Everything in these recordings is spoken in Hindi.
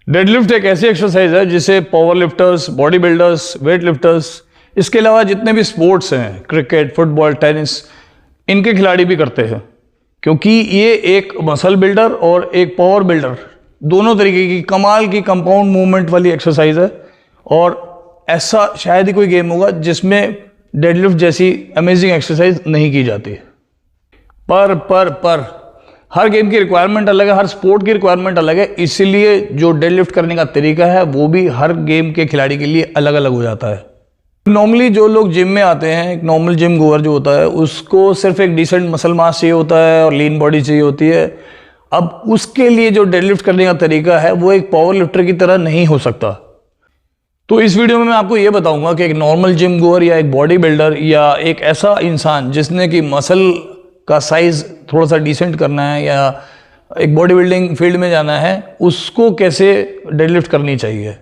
डेडलिफ्ट एक ऐसी एक्सरसाइज है जिसे power lifters, body builders, weight lifters, इसके अलावा जितने भी स्पोर्ट्स हैं, क्रिकेट, फुटबॉल, टेनिस, इनके खिलाड़ी भी करते हैं, क्योंकि ये एक मसल बिल्डर और एक पावर बिल्डर दोनों तरीके की कमाल की कंपाउंड मूवमेंट वाली एक्सरसाइज है। और ऐसा शायद ही कोई गेम होगा जिसमें डेडलिफ्ट जैसी अमेजिंग एक्सरसाइज नहीं की जाती। पर हर गेम की रिक्वायरमेंट अलग है, हर स्पोर्ट की रिक्वायरमेंट अलग है, इसीलिए जो डेडलिफ्ट करने का तरीका है वो भी हर गेम के खिलाड़ी के लिए अलग अलग हो जाता है। नॉर्मली जो लोग जिम में आते हैं, एक नॉर्मल जिम गोअर जो होता है, उसको सिर्फ एक डिसेंट मसल मास चाहिए होता है और लीन बॉडी चाहिए होती है। अब उसके लिए जो डेडलिफ्ट करने का तरीका है वो एक पावर लिफ्टर की तरह नहीं हो सकता। तो इस वीडियो में मैं आपको ये बताऊंगा कि एक नॉर्मल जिम गोअर या एक बॉडी बिल्डर या एक ऐसा इंसान जिसने कि मसल का साइज थोड़ा सा डिसेंट करना है या एक बॉडी बिल्डिंग फील्ड में जाना है, उसको कैसे डेडलिफ्ट करनी चाहिए।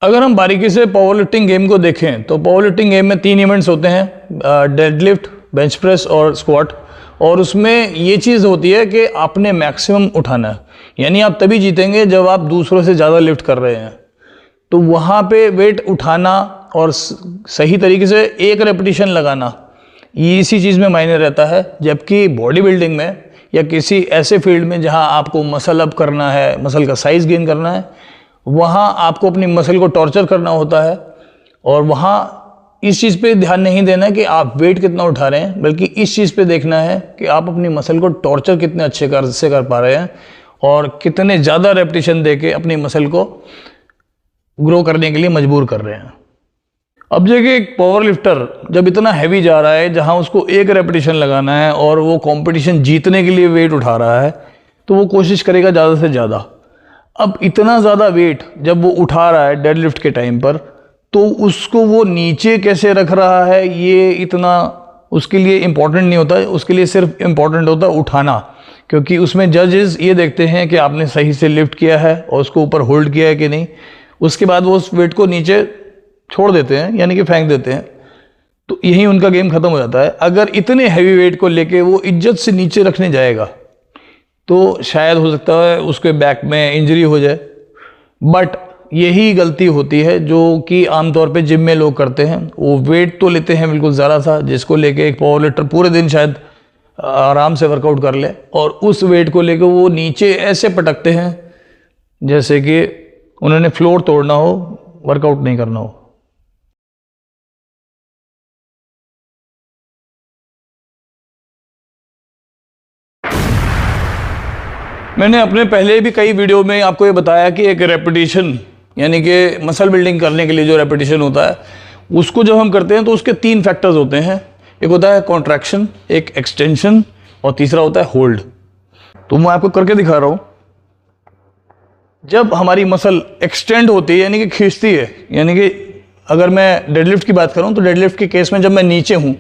अगर हम बारीकी से पावर लिफ्टिंग गेम को देखें तो पावर लिफ्टिंग गेम में 3 इवेंट्स होते हैं, डेडलिफ्ट, बेंच प्रेस और स्क्वाट। और उसमें ये चीज़ होती है कि आपने मैक्सिमम उठाना है, यानी आप तभी जीतेंगे जब आप दूसरों से ज़्यादा लिफ्ट कर रहे हैं। तो वहाँ पे वेट उठाना और सही तरीके से एक रेपिटेशन लगाना, ये इसी चीज़ में मायने रहता है। जबकि बॉडी बिल्डिंग में या किसी ऐसे फील्ड में जहाँ आपको मसल अप करना है, मसल का साइज़ गेन करना है, वहाँ आपको अपनी मसल को टॉर्चर करना होता है। और वहाँ इस चीज़ पे ध्यान नहीं देना है कि आप वेट कितना उठा रहे हैं, बल्कि इस चीज़ पे देखना है कि आप अपनी मसल को टॉर्चर कितने अच्छे से कर पा रहे हैं और कितने ज़्यादा रेपिटेशन दे के अपनी मसल को ग्रो करने के लिए मजबूर कर रहे हैं। अब देखिए, एक पावर लिफ्टर जब इतना हैवी जा रहा है, जहाँ उसको एक रेपिटेशन लगाना है और वो कंपटीशन जीतने के लिए वेट उठा रहा है, तो वो कोशिश करेगा ज़्यादा से ज़्यादा। अब इतना ज़्यादा वेट जब वो उठा रहा है डेडलिफ्ट के टाइम पर, तो उसको वो नीचे कैसे रख रहा है ये इतना उसके लिए इम्पोर्टेंट नहीं होता है। उसके लिए सिर्फ इम्पोर्टेंट होता है उठाना, क्योंकि उसमें जजेस ये देखते हैं कि आपने सही से लिफ्ट किया है और उसको ऊपर होल्ड किया है कि नहीं। उसके बाद वो उस वेट को नीचे छोड़ देते हैं, यानी कि फेंक देते हैं। तो यही उनका गेम ख़त्म हो जाता है। अगर इतने हैवी वेट को लेके वो इज्जत से नीचे रखने जाएगा तो शायद हो सकता है उसके बैक में इंजरी हो जाए। बट यही गलती होती है जो कि आमतौर पे जिम में लोग करते हैं। वो वेट तो लेते हैं बिल्कुल ज़रा सा, जिसको लेके एक पावर लिफ्टर पूरे दिन शायद आराम से वर्कआउट कर ले, और उस वेट को लेके वो नीचे ऐसे पटकते हैं जैसे कि उन्होंने फ्लोर तोड़ना हो, वर्कआउट नहीं करना हो। मैंने अपने पहले भी कई वीडियो में आपको ये बताया कि एक रेपिटेशन, यानी कि मसल बिल्डिंग करने के लिए जो रेपिटेशन होता है, उसको जब हम करते हैं तो उसके 3 फैक्टर्स होते हैं। एक होता है कॉन्ट्रैक्शन, एक एक्सटेंशन और तीसरा होता है होल्ड। तो मैं आपको करके दिखा रहा हूँ। जब हमारी मसल एक्सटेंड होती है, यानी कि खींचती है, यानी कि अगर मैं डेडलिफ्ट की बात करूँ तो डेडलिफ्ट के केस में जब मैं नीचे हूँ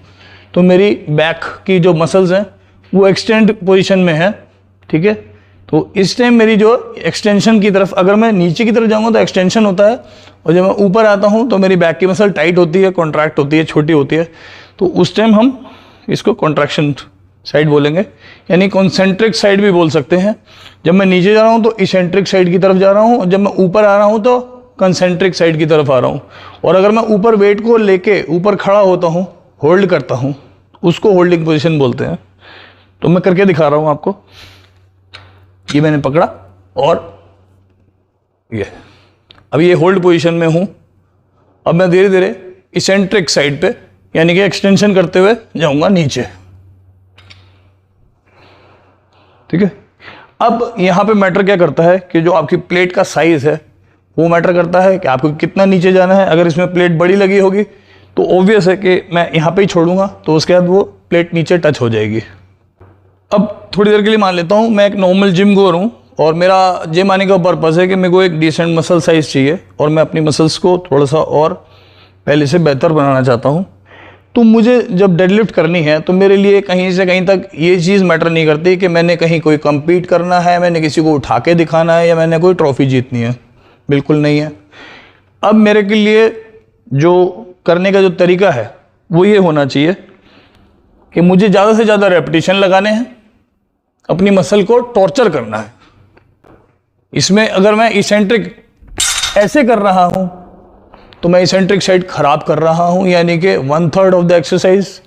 तो मेरी बैक की जो मसल्स हैं वो एक्सटेंड पोजिशन में है, ठीक है। तो इस टाइम मेरी जो एक्सटेंशन की तरफ, अगर मैं नीचे की तरफ जाऊंगा तो एक्सटेंशन होता है, और जब मैं ऊपर आता हूं तो मेरी बैक की मसल टाइट होती है, कॉन्ट्रैक्ट होती है, छोटी होती है। तो उस टाइम हम इसको कॉन्ट्रैक्शन साइड बोलेंगे, यानी कॉन्सेंट्रिक साइड भी बोल सकते हैं। जब मैं नीचे जा रहा हूँ तो इसेंट्रिक साइड की तरफ जा रहा हूँ, और जब मैं ऊपर आ रहा हूँ तो कंसेंट्रिक साइड की तरफ आ रहा हूँ। और अगर मैं ऊपर वेट को लेके ऊपर खड़ा होता हूँ, होल्ड करता हूँ, उसको होल्डिंग पोजिशन बोलते हैं। तो मैं करके दिखा रहा हूँ आपको। ये मैंने पकड़ा और ये, अब ये होल्ड पोजीशन में हूं। अब मैं धीरे धीरे इसेंट्रिक साइड पे, यानी कि एक्सटेंशन करते हुए जाऊंगा नीचे, ठीक है। अब यहां पे मैटर क्या करता है कि जो आपकी प्लेट का साइज है वो मैटर करता है कि आपको कितना नीचे जाना है। अगर इसमें प्लेट बड़ी लगी होगी तो ऑब्वियस है कि मैं यहां पे ही छोड़ूंगा, तो उसके बाद वो प्लेट नीचे टच हो जाएगी। अब थोड़ी देर के लिए मान लेता हूँ मैं एक नॉर्मल जिम गोअर हूँ और मेरा जिम आने का पर्पज़ है कि मेरे को एक डिसेंट मसल साइज़ चाहिए और मैं अपनी मसल्स को थोड़ा सा और पहले से बेहतर बनाना चाहता हूँ। तो मुझे जब डेडलिफ्ट करनी है तो मेरे लिए कहीं से कहीं तक ये चीज़ मैटर नहीं करती कि मैंने कहीं कोई कम्पीट करना है, मैंने किसी को उठा के दिखाना है या मैंने कोई ट्रॉफी जीतनी है, बिल्कुल नहीं है। अब मेरे के लिए जो करने का जो तरीका है वो ये होना चाहिए कि मुझे ज़्यादा से ज़्यादा रेपिटेशन लगाने हैं, अपनी मसल को टॉर्चर करना है। इसमें अगर मैं इसेंट्रिक ऐसे कर रहा हूं तो मैं इसेंट्रिक साइड खराब कर रहा हूं, यानी कि 1/3 ऑफ द एक्सरसाइज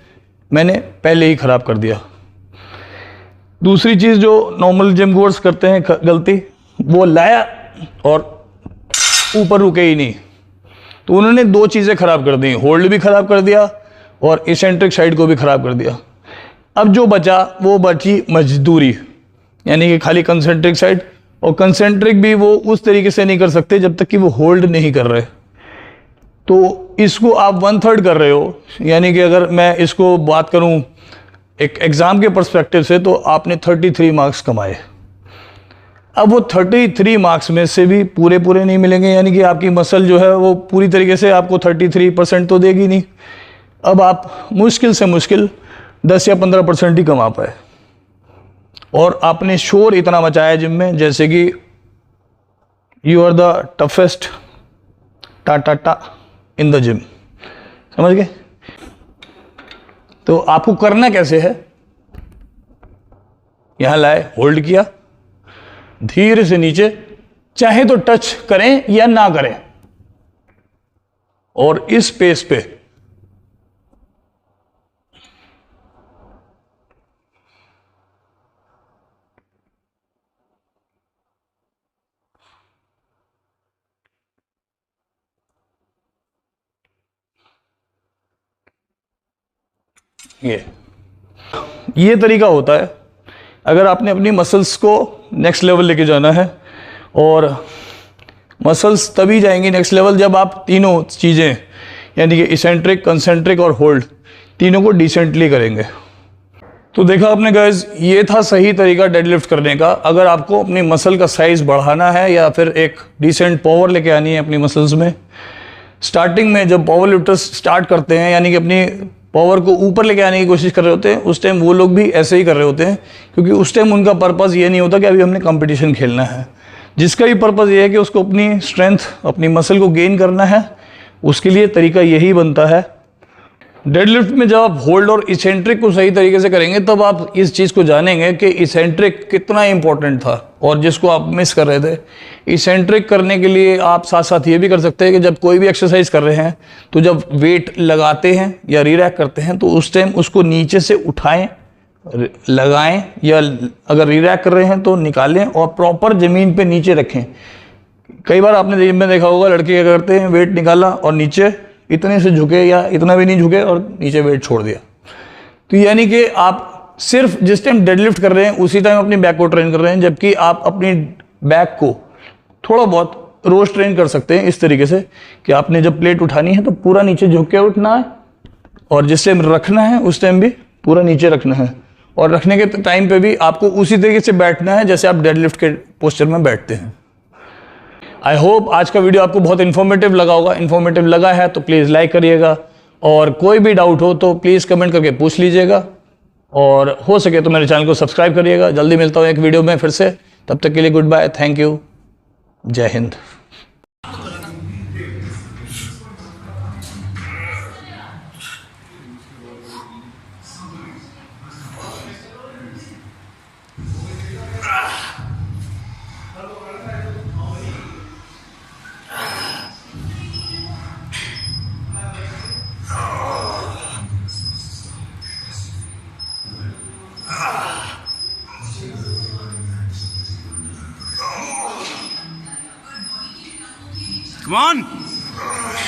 मैंने पहले ही खराब कर दिया। दूसरी चीज़ जो नॉर्मल जिम गोअर्स करते हैं गलती, वो लाया और ऊपर रुके ही नहीं, तो उन्होंने दो चीज़ें खराब कर दी, होल्ड भी खराब कर दिया और इसेंट्रिक साइड को भी खराब कर दिया। अब जो बचा वो बची मजदूरी, यानी कि खाली कंसेंट्रिक साइड, और कंसेंट्रिक भी वो उस तरीके से नहीं कर सकते जब तक कि वो होल्ड नहीं कर रहे। तो इसको आप 1/3 कर रहे हो, यानी कि अगर मैं इसको बात करूं एक एग्ज़ाम के पर्सपेक्टिव से, तो आपने 33 मार्क्स कमाए। अब वो 33 मार्क्स में से भी पूरे नहीं मिलेंगे, यानी कि आपकी मसल जो है वो पूरी तरीके से आपको 33% तो देगी नहीं। अब आप मुश्किल से मुश्किल 10 या 15% ही कमा पाए, और आपने शोर इतना मचाया जिम में जैसे कि यू आर द टफेस्ट टा इन द जिम, समझ गए? तो आपको करना कैसे है, यहां लाए, होल्ड किया, धीरे से नीचे, चाहे तो टच करें या ना करें, और इस पेस पे ये तरीका होता है अगर आपने अपनी मसल्स को नेक्स्ट लेवल लेके जाना है। और मसल्स तभी जाएंगी नेक्स्ट लेवल जब आप तीनों चीज़ें, यानी कि इसेंट्रिक, कंसेंट्रिक और होल्ड, तीनों को डिसेंटली करेंगे। तो देखा आपने गाइस, ये था सही तरीका डेडलिफ्ट करने का। अगर आपको अपनी मसल का साइज बढ़ाना है या फिर एक डिसेंट पावर लेके आनी है अपनी मसल्स में, स्टार्टिंग में जब पावर लिफ्टर्स स्टार्ट करते हैं, यानी कि अपनी पावर को ऊपर लेके आने की कोशिश कर रहे होते हैं, उस टाइम वो लोग भी ऐसे ही कर रहे होते हैं, क्योंकि उस टाइम उनका पर्पज़ ये नहीं होता कि अभी हमने कंपटीशन खेलना है। जिसका भी पर्पज़ ये है कि उसको अपनी स्ट्रेंथ, अपनी मसल को गेन करना है, उसके लिए तरीका यही बनता है। डेडलिफ्ट में जब आप होल्ड और इसेंट्रिक को सही तरीके से करेंगे तब आप इस चीज़ को जानेंगे कि इसेंट्रिक कितना इंपॉर्टेंट था, और जिसको आप मिस कर रहे थे। इसेंट्रिक करने के लिए आप साथ साथ ये भी कर सकते हैं कि जब कोई भी एक्सरसाइज कर रहे हैं तो जब वेट लगाते हैं या रीरैक करते हैं तो उस टाइम उसको नीचे से उठाएं, लगाएं, या अगर रीरैक कर रहे हैं तो निकालें और प्रॉपर ज़मीन पे नीचे रखें। कई बार आपने जिम में देखा होगा, लड़के क्या करते हैं, वेट निकाला और नीचे इतने से झुके या इतना भी नहीं झुके और नीचे वेट छोड़ दिया। तो यानी कि आप सिर्फ जिस टाइम डेडलिफ्ट कर रहे हैं उसी टाइम अपनी बैक को ट्रेन कर रहे हैं, जबकि आप अपनी बैक को थोड़ा बहुत रोज ट्रेन कर सकते हैं इस तरीके से कि आपने जब प्लेट उठानी है तो पूरा नीचे झुक के उठना है, और जिस टाइम रखना है उस टाइम भी पूरा नीचे रखना है, और रखने के टाइम पे भी आपको उसी तरीके से बैठना है जैसे आप डेडलिफ्ट के पोस्चर में बैठते हैं। आई होप आज का वीडियो आपको बहुत इन्फॉर्मेटिव लगा होगा। इन्फॉर्मेटिव लगा है तो प्लीज़ लाइक करिएगा, और कोई भी डाउट हो तो प्लीज़ कमेंट करके पूछ लीजिएगा, और हो सके तो मेरे चैनल को सब्सक्राइब करिएगा। जल्दी मिलता हूँ एक वीडियो में फिर से, तब तक के लिए गुड बाय, थैंक यू, जय हिंद। Come on!